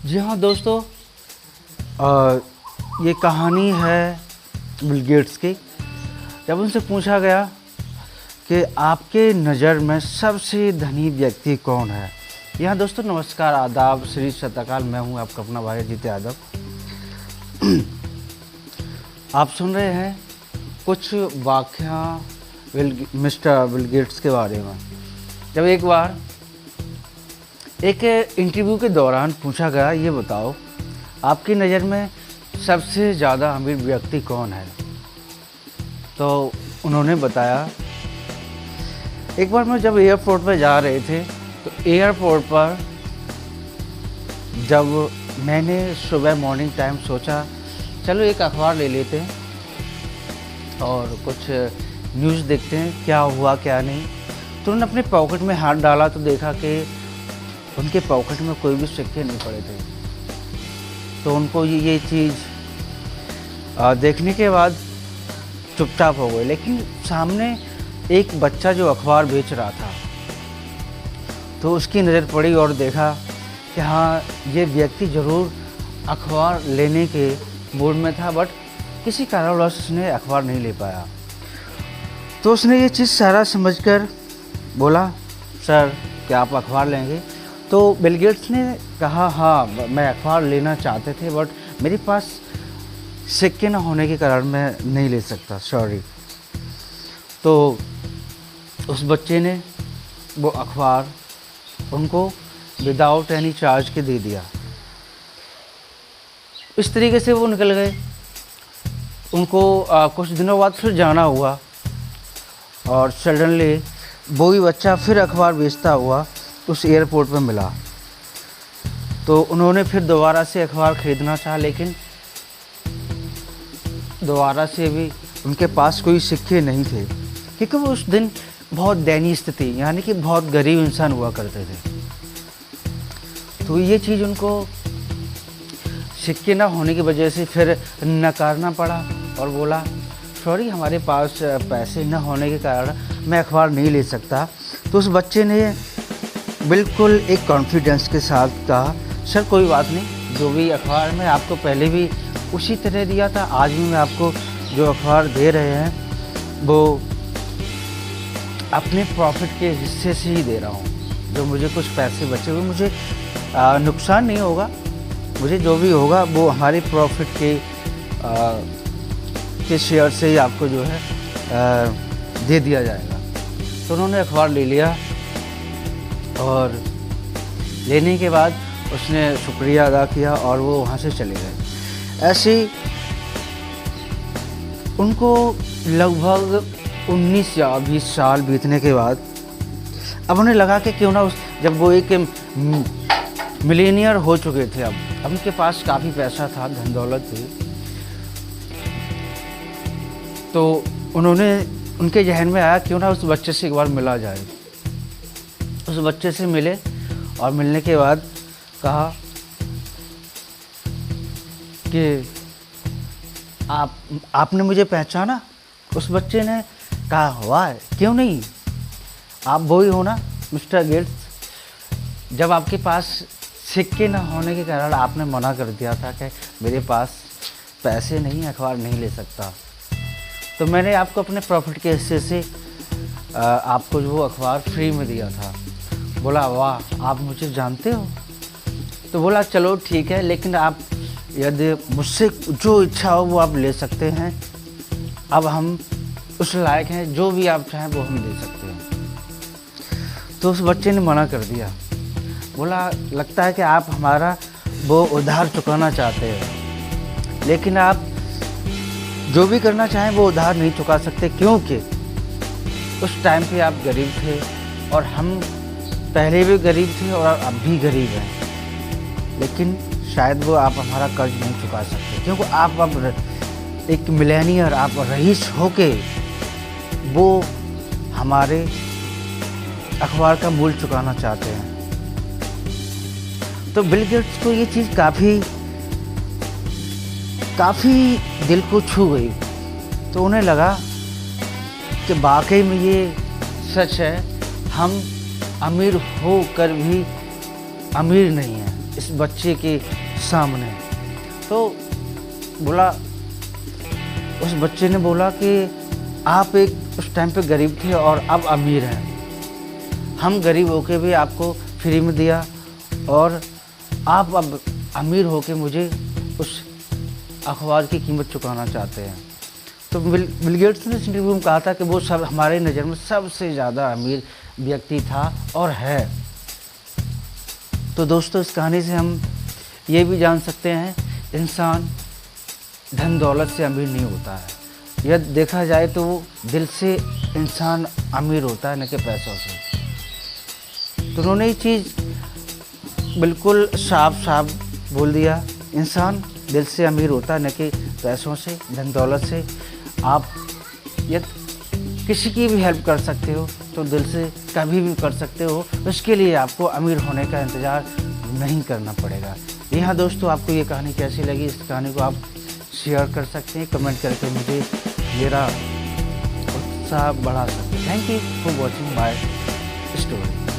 जी हाँ दोस्तों, ये कहानी है बिल गेट्स की। जब उनसे पूछा गया कि आपके नज़र में सबसे धनी व्यक्ति कौन है। यहाँ दोस्तों नमस्कार, आदाब, श्री सतकाल। मैं हूँ आपका अपना भाई अजीत यादव। आप सुन रहे हैं कुछ वाक़या मिस्टर बिल गेट्स के बारे में। जब एक बार एक इंटरव्यू के दौरान पूछा गया, ये बताओ आपकी नज़र में सबसे ज़्यादा अमीर व्यक्ति कौन है, तो उन्होंने बताया एक बार मैं जब एयरपोर्ट पर जा रहे थे तो एयरपोर्ट पर जब मैंने सुबह मॉर्निंग टाइम सोचा चलो एक अखबार ले लेते हैं और कुछ न्यूज़ देखते हैं क्या हुआ क्या नहीं। तो उन्होंने अपने पॉकेट में हाथ डाला तो देखा कि उनके पॉकेट में कोई भी सिक्के नहीं पड़े थे। तो उनको ये चीज़ देखने के बाद चुपचाप हो गए। लेकिन सामने एक बच्चा जो अखबार बेच रहा था तो उसकी नज़र पड़ी और देखा कि हाँ, ये व्यक्ति ज़रूर अखबार लेने के मूड में था, बट किसी कारणवश उसने अखबार नहीं ले पाया। तो उसने ये चीज़ सारा समझकर बोला, सर क्या आप अखबार लेंगे? तो बिल गेट्स ने कहा हाँ, मैं अखबार लेना चाहते थे बट मेरे पास सिक्के ना होने के कारण मैं नहीं ले सकता, सॉरी। तो उस बच्चे ने वो अखबार उनको विदाउट एनी चार्ज के दे दिया। इस तरीके से वो निकल गए। उनको कुछ दिनों बाद फिर जाना हुआ और सडनली वही बच्चा फिर अखबार बेचता हुआ उस एयरपोर्ट पर मिला। तो उन्होंने फिर दोबारा से अखबार ख़रीदना चाहा, लेकिन दोबारा से भी उनके पास कोई सिक्के नहीं थे, क्योंकि वो उस दिन बहुत दयनीय स्थिति, यानी कि बहुत गरीब इंसान हुआ करते थे। तो ये चीज़ उनको सिक्के ना होने की वजह से फिर नकारना पड़ा और बोला सॉरी, हमारे पास पैसे न होने के कारण मैं अखबार नहीं ले सकता। तो उस बच्चे ने बिल्कुल एक कॉन्फिडेंस के साथ कहा, सर कोई बात नहीं, जो भी अखबार मैं आपको पहले भी उसी तरह दिया था, आज भी मैं आपको जो अखबार दे रहे हैं वो अपने प्रॉफिट के हिस्से से ही दे रहा हूँ। जो मुझे कुछ पैसे बचे हुए, मुझे नुकसान नहीं होगा, मुझे जो भी होगा वो हमारे प्रॉफिट के शेयर से ही आपको जो है दे दिया जाएगा। तो उन्होंने अखबार ले लिया और लेने के बाद उसने शुक्रिया अदा किया और वो वहाँ से चले गए। ऐसे उनको लगभग 19 या 20 साल बीतने के बाद अब उन्हें लगा कि क्यों ना जब वो एक मिलेनियर हो चुके थे, अब उनके पास काफ़ी पैसा था, धन दौलत थी, तो उनके जहन में आया क्यों ना उस बच्चे से एक बार मिला जाए। उस बच्चे से मिले और मिलने के बाद कहा कि आपने मुझे पहचाना? उस बच्चे ने कहा वाह, क्यों नहीं, आप वही हो ना मिस्टर गेट्स, जब आपके पास सिक्के ना होने के कारण आपने मना कर दिया था कि मेरे पास पैसे नहीं, अखबार नहीं ले सकता, तो मैंने आपको अपने प्रॉफिट के हिस्से से आपको जो अखबार फ्री में दिया था। बोला वाह, आप मुझे जानते हो? तो बोला चलो ठीक है, लेकिन आप यदि मुझसे जो इच्छा हो वो आप ले सकते हैं, अब हम उस लायक हैं, जो भी आप चाहें वो हम दे सकते हैं। तो उस बच्चे ने मना कर दिया, बोला लगता है कि आप हमारा वो उधार चुकाना चाहते हैं, लेकिन आप जो भी करना चाहें वो उधार नहीं चुका सकते, क्योंकि उस टाइम पे आप गरीब थे और हम पहले भी गरीब थे और अब भी गरीब हैं, लेकिन शायद वो आप हमारा कर्ज नहीं चुका सकते, क्योंकि आप अब एक मिलेनियर, आप रईस होके वो हमारे अखबार का मूल्य चुकाना चाहते हैं। तो बिल गेट्स को ये चीज़ काफ़ी दिल को छू गई। तो उन्हें लगा कि वाकई में ये सच है, हम अमीर होकर भी अमीर नहीं हैं। इस बच्चे के सामने। तो बोला, उस बच्चे ने बोला कि आप एक उस टाइम पे गरीब थे और अब अमीर हैं। हम गरीब होके भी आपको फ्री में दिया और आप अब अमीर होके मुझे उस अखबार की कीमत चुकाना चाहते हैं। तो बिल गेट्स ने इस इंटरव्यू में कहा था कि वो सब हमारे नज़र में सबसे ज़्यादा अमीर व्यक्ति था और है। तो दोस्तों, इस कहानी से हम ये भी जान सकते हैं, इंसान धन दौलत से अमीर नहीं होता है। यह देखा जाए तो दिल से इंसान अमीर होता है, न कि पैसों से। तो उन्होंने ये चीज़ बिल्कुल साफ साफ बोल दिया, इंसान दिल से अमीर होता है, न कि पैसों से, धन दौलत से। आप यदि किसी की भी हेल्प कर सकते हो तो दिल से कभी भी कर सकते हो, उसके लिए आपको अमीर होने का इंतज़ार नहीं करना पड़ेगा। जी हाँ दोस्तों, आपको ये कहानी कैसी लगी? इस कहानी को आप शेयर कर सकते हैं, कमेंट करके मुझे मेरा उत्साह बढ़ा सकते हैं। Thank you for watching my story.